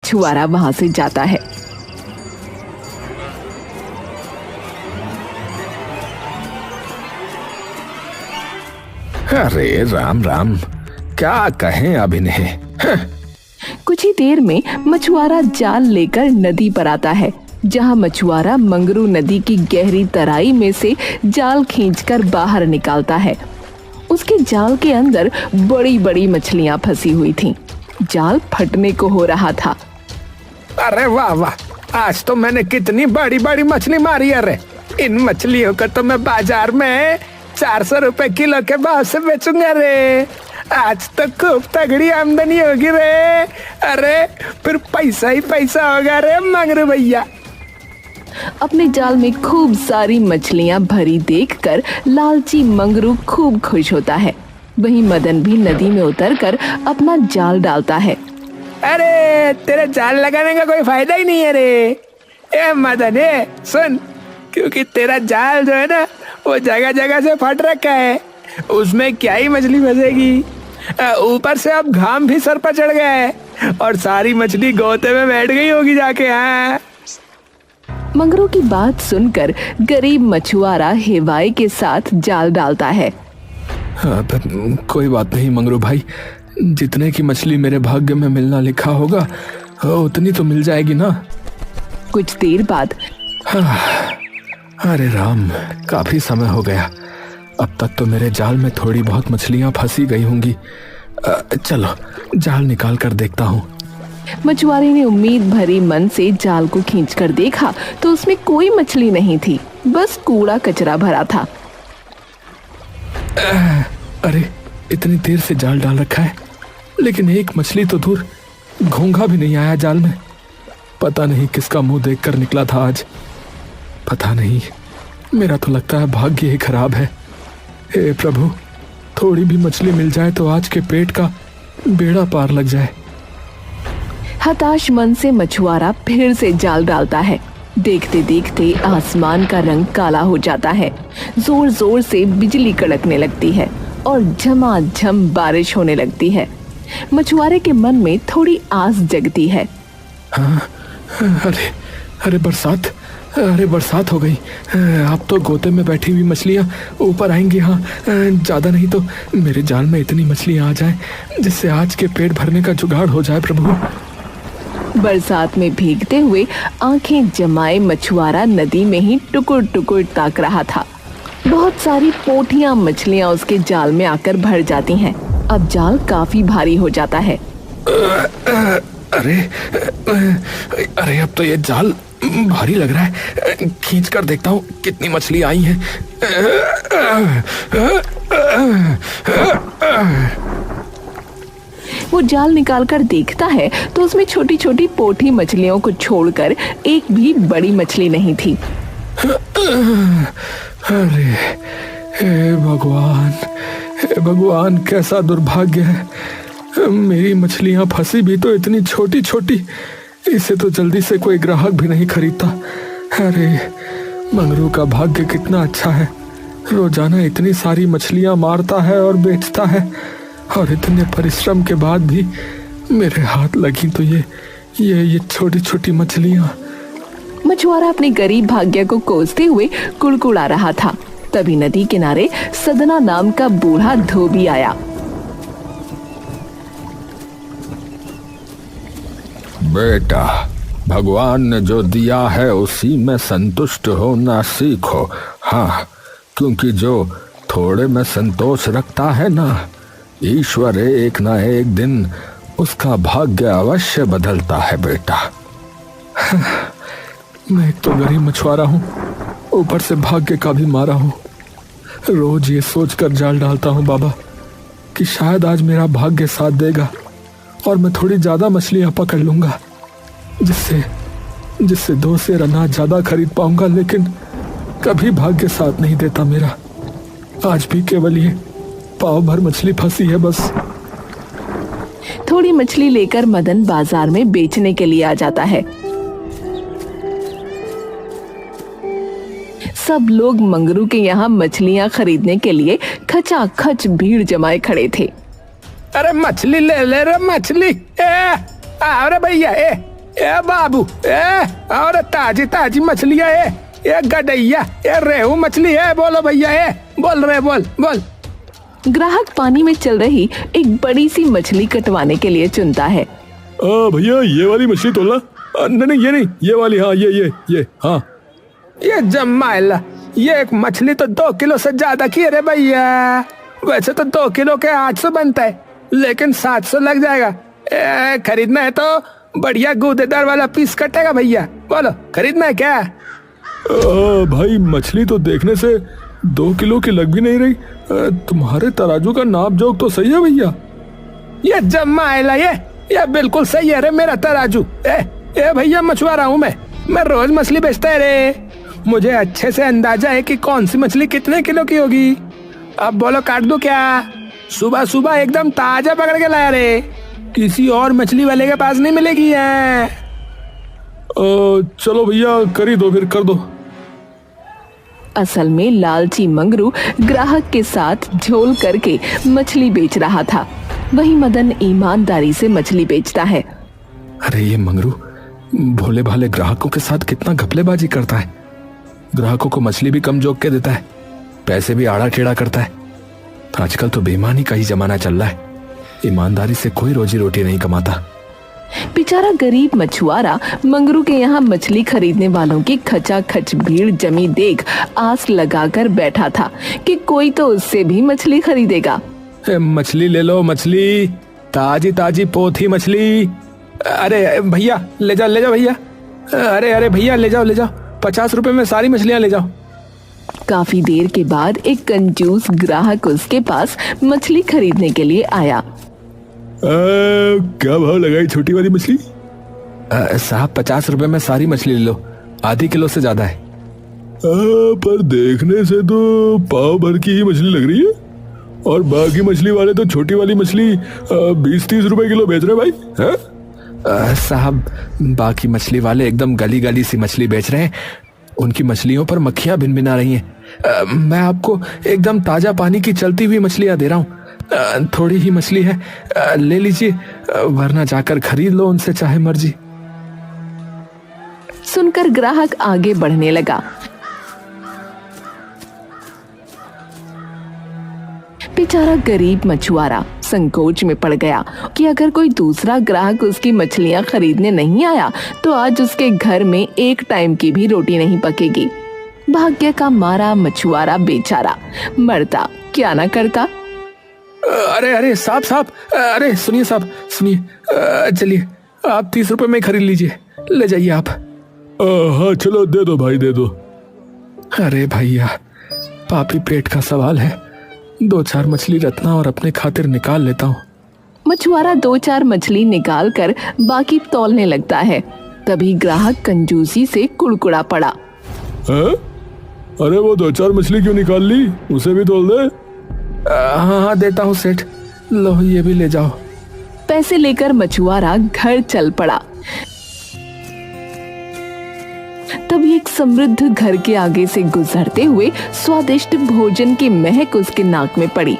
मछुआरा वहां से जाता है। अरे राम राम, क्या कहें अब इन्हें। कुछ ही देर में मछुआरा जाल लेकर नदी पर आता है, जहां मछुआरा मंगरू नदी की गहरी तराई में से जाल खींचकर बाहर निकालता है। उसके जाल के अंदर बड़ी बड़ी मछलियां फंसी हुई थीं। जाल फटने को हो रहा था। अरे वाह वाह, आज तो मैंने कितनी बड़ी बड़ी मछली मारी। अरे इन मछलियों को तो मैं बाजार में 400 रुपए किलो के भाव से बेचूंगा रे। आज तो खूब तगड़ी आमदनी होगी रे। अरे फिर पैसा ही पैसा होगा रे मंगरू भैया। अपने जाल में खूब सारी मछलियां भरी देखकर लालची मंगरू खूब खुश होता है। वहीं मदन भी नदी में उतरकर अपना जाल डालता है। अरे तेरे जाल लगाने का कोई फायदा ही नहीं है रे। ए मदन सुन, क्योंकि तेरा जाल जो है ना वो जगह जगह से फट रखा है, उसमें क्या ही मछली फंसेगी। ऊपर से अब घाम भी सर पर चढ़ गया है और सारी मछली गोते में बैठ गई होगी जाके। हाँ, मंगरू की बात सुनकर गरीब मछुआरा हेवाई के साथ जाल डालता है। कोई बात नहीं मंगरू भाई, जितने की मछली मेरे भाग्य में मिलना लिखा होगा उतनी तो मिल जाएगी ना। कुछ देर बाद अरे राम, काफी समय हो गया। अब तक तो मेरे जाल में थोड़ी बहुत मछलियां फंसी गई होंगी। चलो जाल निकाल कर देखता हूँ। मछुआरे ने उम्मीद भरी मन से जाल को खींचकर देखा तो उसमें कोई मछली नहीं थी, बस कूड़ा कचरा भरा था। अरे इतनी देर से जाल डाल रखा है, लेकिन एक मछली तो दूर, घोंघा भी नहीं आया जाल में। पता नहीं किसका मुंह देखकर निकला था आज। पता नहीं, मेरा तो लगता है भाग्य ही खराब है। हे प्रभु, थोड़ी भी मछली मिल जाए तो आज के पेट का बेड़ा पार लग जाए। हताश मन से मछुआरा फिर से जाल डालता है। देखते देखते आसमान का रंग काला हो जाता है। जोर जोर से बिजली कड़कने लगती है और झमाझम बारिश होने लगती है। मछुआरे के मन में थोड़ी आस जगती है। हाँ, अरे बरसात, अरे बरसात हो गई। अब तो गोते में बैठी हुई मछलियां ऊपर आएंगी। हाँ, ज्यादा नहीं तो मेरे जाल में इतनी मछलियां आ जाएं जिससे आज के पेट भरने का जुगाड़ हो जाए प्रभु। बरसात में भीगते हुए आंखें जमाए मछुआरा नदी में ही टुकुर टुकुर ताक रहा था। बहुत सारी पोठियां मछलियां उसके जाल में आकर भर जाती हैं। अब जाल काफी भारी हो जाता है। अरे अब तो ये जाल भारी लग रहा है। खींच कर देखता हूँ कितनी मछली आई हैं। वो जाल निकालकर देखता है तो उसमें छोटी छोटी पोठी मछलियों को छोड़कर एक भी बड़ी मछली नहीं थी। अरे हे भगवान, कैसा दुर्भाग्य है। मेरी मछलियां फंसी भी तो इतनी छोटी छोटी, इसे तो जल्दी से कोई ग्राहक भी नहीं खरीदता। अरे मंगरू का भाग्य कितना अच्छा है, रोजाना इतनी सारी मछलियां मारता है और बेचता है, और इतने परिश्रम के बाद भी मेरे हाथ लगी तो ये छोटी छोटी मछलियां। मछुआरा अपने गरीब भाग्य को कोसते हुए कुड़कुड़ा रहा था। तभी नदी किनारे सदना नाम का बूढ़ा धोबी आया। बेटा, भगवान ने जो दिया है उसी में संतुष्ट होना सीखो। हाँ, क्योंकि जो थोड़े में संतोष रखता है ना, ईश्वर एक ना एक दिन उसका भाग्य अवश्य बदलता है बेटा। मैं एक तो गरीब मछुआरा हूँ, ऊपर से भाग्य का भी मारा हूँ। रोज ये सोचकर जाल डालता हूँ बाबा कि शायद आज मेरा भाग्य साथ देगा और मैं थोड़ी ज्यादा मछलियां पकड़ लूंगा, जिससे 2 सेर अनाज ज्यादा खरीद पाऊंगा। लेकिन कभी भाग्य साथ नहीं देता मेरा। आज भी केवल ये पाव भर मछली फंसी है बस। थोड़ी मछली लेकर मदन बाजार में बेचने के लिए आ जाता है। सब लोग मंगरू के यहाँ मछलियाँ खरीदने के लिए खचाखच भीड़ जमाए खड़े थे। अरे मछली ले ले रे मछली। अरे भैया, ए बाबू ए, और ताजी ताजी मछलियाँ है, ये गडैया, ये रेहू मछली है, बोलो भैया, है बोल रहे, बोल बोल। ग्राहक पानी में चल रही एक बड़ी सी मछली कटवाने के लिए चुनता है। भैया ये वाली मछली तोलना। नहीं ये नहीं, ये वाली, हाँ ये हाँ। ये जमाइला, ये एक मछली तो 2 किलो से ज्यादा की है रे भैया। वैसे तो 2 किलो के 800 बनता है, लेकिन 700 लग जाएगा। खरीदना है तो बढ़िया गूदेदार वाला पीस कटेगा भैया, बोलो खरीदना है क्या? भाई मछली तो देखने से 2 किलो की लग भी नहीं रही। तुम्हारे तराजू का नाप जोक तो सही है भैया। ये जमाइला, ये बिल्कुल सही है रे मेरा तराजू। ए भैया मछुआरा हूँ मैं रोज मछली बेचता है रे। मुझे अच्छे से अंदाजा है कि कौन सी मछली कितने किलो की होगी। अब बोलो काट दूं क्या? सुबह सुबह एकदम ताजा पकड़ के लाया रे, किसी और मछली वाले के पास नहीं मिलेगी है। चलो भैया कर ही दो, फिर कर दो। असल में लालची मंगरू ग्राहक के साथ झोल करके मछली बेच रहा था, वही मदन ईमानदारी से मछली बेचता है। अरे ये मंगरू भोले भाले ग्राहकों के साथ कितना घपलेबाजी करता है। ग्राहकों को मछली भी कम जोक के देता है, पैसे भी आड़ा टेढ़ा करता है। आजकल तो बेईमानी का ही जमाना चल रहा है, ईमानदारी से कोई रोजी रोटी नहीं कमाता। बेचारा गरीब मछुआरा मंगरू के यहाँ मछली खरीदने वालों की खचाखच भीड़ जमी देख आस लगाकर बैठा था कि कोई तो उससे भी मछली खरीदेगा। मछली ले लो, मछली ताजी ताजी पोथी मछली। अरे भैया ले जाओ भैया। अरे भैया ले जाओ, 50 रुपए में सारी मछलियाँ ले जाओ। काफी देर के बाद एक कंजूस ग्राहक उसके पास मछली खरीदने के लिए आया। क्या भाव लगाई छोटी वाली मछली? साहब 50 रुपए में सारी मछली ले लो, आधी किलो से ज्यादा है। पर देखने से तो पाव भर की ही मछली लग रही है, और बाकी मछली वाले तो छोटी वाली मछली 20-30 रुपए किलो बेच रहे भाई। साहब बाकी मछली वाले एकदम गली गली सी मछली बेच रहे हैं, उनकी मछलियों पर मक्खियां भिनभिना रही हैं। मैं आपको एकदम ताजा पानी की चलती हुई मछलियां दे रहा हूँ। थोड़ी ही मछली है, ले लीजिए, वरना जाकर खरीद लो उनसे चाहे मर्जी। सुनकर ग्राहक आगे बढ़ने लगा। बेचारा गरीब मछुआरा संकोच में पड़ गया कि अगर कोई दूसरा ग्राहक उसकी मछलियां खरीदने नहीं आया तो आज उसके घर में एक टाइम की भी रोटी नहीं पकेगी। भाग्य का मारा मछुआरा बेचारा मरता क्या ना करता। अरे साहब, अरे सुनिए साहब, सुनिए, चलिए आप 30 रुपए में खरीद लीजिए, ले जाइए आप। हाँ चलो दे दो भाई, दे दो। अरे भैया पापी पेट का सवाल है, 2-4 मछली रत्ना और अपने खातिर निकाल लेता हूँ। मछुआरा 2-4 मछली निकाल कर बाकी तौलने लगता है। तभी ग्राहक कंजूसी से कुड़कुड़ा पड़ा। अरे वो 2-4 मछली क्यों निकाल ली, उसे भी तौल दे। हाँ देता हूँ सेठ, लो ये भी ले जाओ। पैसे लेकर मछुआरा घर चल पड़ा। तभी एक समृद्ध घर के आगे से गुजरते हुए स्वादिष्ट भोजन की महक उसके नाक में पड़ी।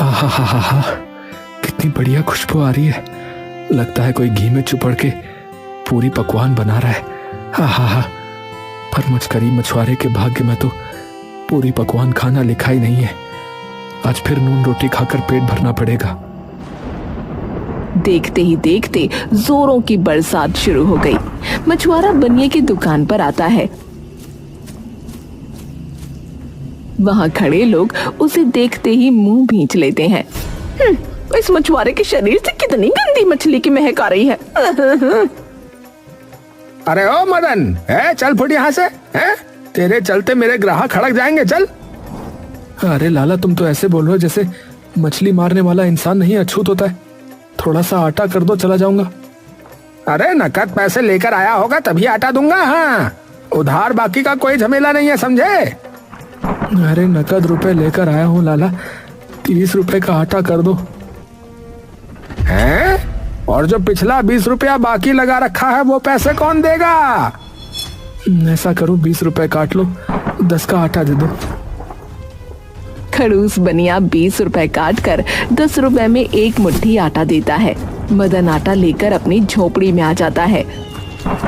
आहा, कितनी बढ़िया खुशबू आ रही है। लगता है कोई घी में चुपड़ के पूरी पकवान बना रहा है। आहा, पर मुझ गरीब मछुआरे के भाग्य में तो पूरी पकवान खाना लिखा ही नहीं है। आज फिर नून रोटी खाकर पेट भरना पड़ेगा। देखते ही देखते जोरों की बरसात शुरू हो गई। मछुआरा बनिए की दुकान पर आता है। वहां खड़े लोग उसे देखते ही मुंह भींच लेते हैं। इस मछुआरे के शरीर से कितनी गंदी मछली की महक आ रही है। अरे ओ मदन, चल फुट यहाँ से, तेरे चलते मेरे ग्राहक खड़क जाएंगे, चल। अरे लाला तुम तो ऐसे बोल रहे हो जैसे मछली मारने वाला इंसान नहीं अछूत होता है। थोड़ा सा आटा कर दो, चला जाऊंगा। अरे नकद पैसे लेकर आया होगा तभी आटा दूंगा। हाँ उधार बाकी का कोई झमेला नहीं है, समझे। अरे नकद रुपए लेकर आया हूँ लाला, 30 रुपए का आटा कर दो। हैं? और जो पिछला 20 रुपया बाकी लगा रखा है वो पैसे कौन देगा? ऐसा करो 20 रुपए काट लो, 10 का आटा दे दो। खड़ूस बनिया 20 रुपए काट कर 10 रुपए में एक मुट्ठी आटा देता है। मदन आटा लेकर अपनी झोपड़ी में आ जाता है।